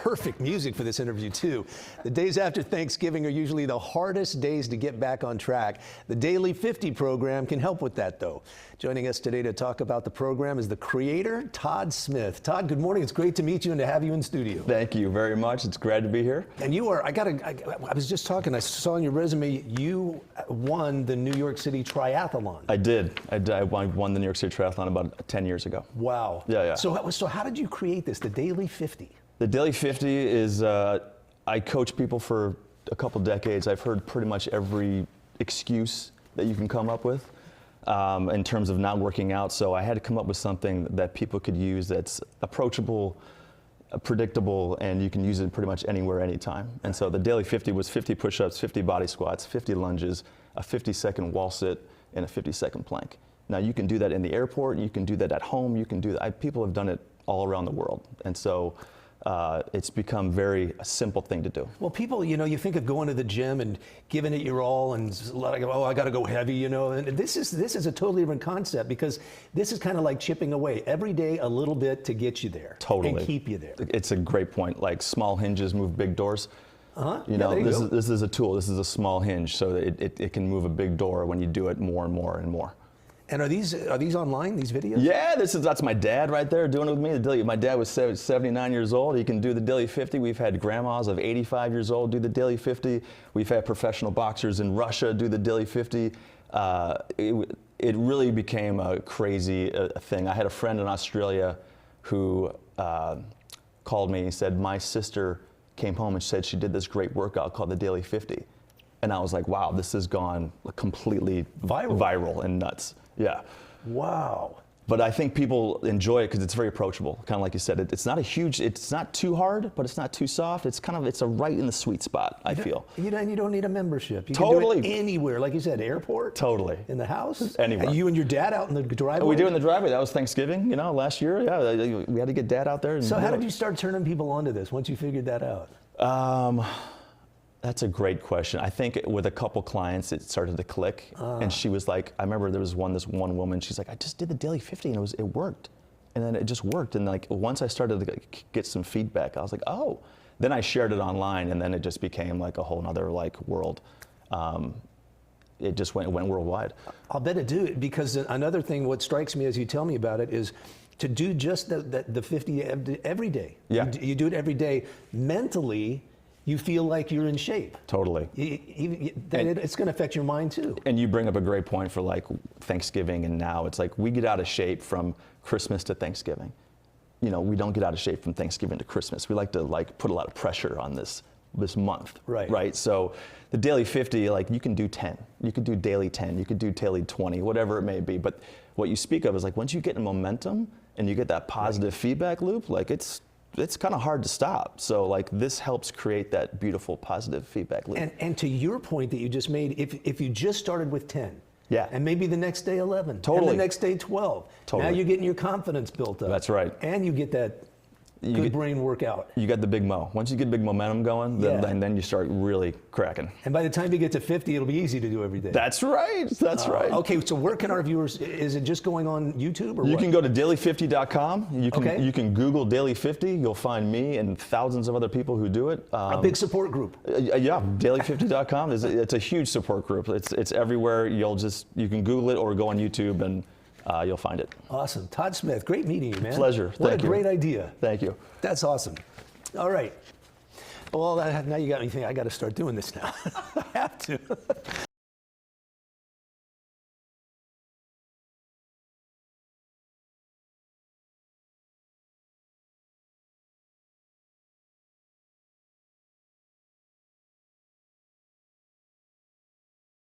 perfect music for this interview, too. The days after Thanksgiving are usually the hardest days to get back on track. The Daily 50 program can help with that, though. Joining us today to talk about the program is the creator, Todd Smith. Todd, good morning. It's great to meet you and to have you in studio. Thank you very much. It's glad to be here. And you are, I was just talking, I saw on your resume, you won the New York City Triathlon. I did. I won the New York City Triathlon about 10 years ago. Wow. Yeah. So how did you create this, the Daily 50? The Daily 50 is, I coach people for a couple decades. I've heard pretty much every excuse that you can come up with in terms of not working out. So I had to come up with something that people could use that's approachable, predictable, and you can use it pretty much anywhere, anytime. And so the Daily 50 was 50 push-ups, 50 body squats, 50 lunges, a 50-second wall sit, and a 50-second plank. Now you can do that in the airport, you can do that at home, you can do that. People have done it all around the world. And so it's become a simple thing to do. Well, people, you think of going to the gym and giving it your all and like, oh, I got to go heavy, and this is a totally different concept, because this is kind of like chipping away every day a little bit to get you there. Totally. And keep you there. It's a great point. Like small hinges move big doors. This is a tool. This is a small hinge, so it can move a big door when you do it more and more and more. And are these online, these videos? Yeah, that's my dad right there doing it with me. My dad was 79 years old. He can do the Daily 50. We've had grandmas of 85 years old do the Daily 50. We've had professional boxers in Russia do the Daily 50. It really became a crazy thing. I had a friend in Australia who called me and said, my sister came home and said she did this great workout called the Daily 50. And I was like, wow, this has gone completely viral and nuts. Yeah. Wow. But I think people enjoy it because it's very approachable. Kind of like you said, it's not too hard, but it's not too soft. It's a right in the sweet spot, I feel. You don't need a membership. You totally. can do it anywhere, like you said, airport. Totally. In the house. Anywhere. You and your dad out in the driveway. We do in the driveway. That was Thanksgiving, last year. Yeah, we had to get dad out there. So how did you start turning people onto this once you figured that out? That's a great question. I think with a couple clients, it started to click. And she was like, I remember there was this one woman, she's like, I just did the Daily 50 and it worked. And then it just worked. And like, once I started to get some feedback, I was like, oh. Then I shared it online, and then it just became like a whole nother world. It just went worldwide. I'll bet it did, because another thing, what strikes me as you tell me about it is to do just the 50 every day. Yeah. You do it every day. Mentally, you feel like you're in shape. Totally. It's going to affect your mind too. And you bring up a great point for like Thanksgiving, and now it's like we get out of shape from Christmas to Thanksgiving. We don't get out of shape from Thanksgiving to Christmas. We like to put a lot of pressure on this month. Right. So the Daily 50, you can do 10. You could do daily 10. You could do daily 20, whatever it may be. But what you speak of is once you get in momentum and you get that positive feedback loop, it's kind of hard to stop. So this helps create that beautiful positive feedback loop. And to your point that you just made, if you just started with 10, yeah, and maybe the next day 11, totally, and the next day 12, totally. Now you're getting your confidence built up. That's right. And you get that good brain workout. You got the big mo. Once you get big momentum going, then you start really cracking. And by the time you get to 50, it'll be easy to do every day. That's right. That's right. Okay, so where can our viewers, is it just going on YouTube or You what? can go to daily50.com. You can Google Daily 50. You'll find me and thousands of other people who do it. A big support group. Yeah, daily50.com. It's a huge support group. It's everywhere. You can Google it or go on YouTube and you'll find it. Awesome. Todd Smith, great meeting you, man. Pleasure. What Thank a you. great idea. Thank you. That's awesome. All right. Well, now you got me thinking, I got to start doing this now. I have to.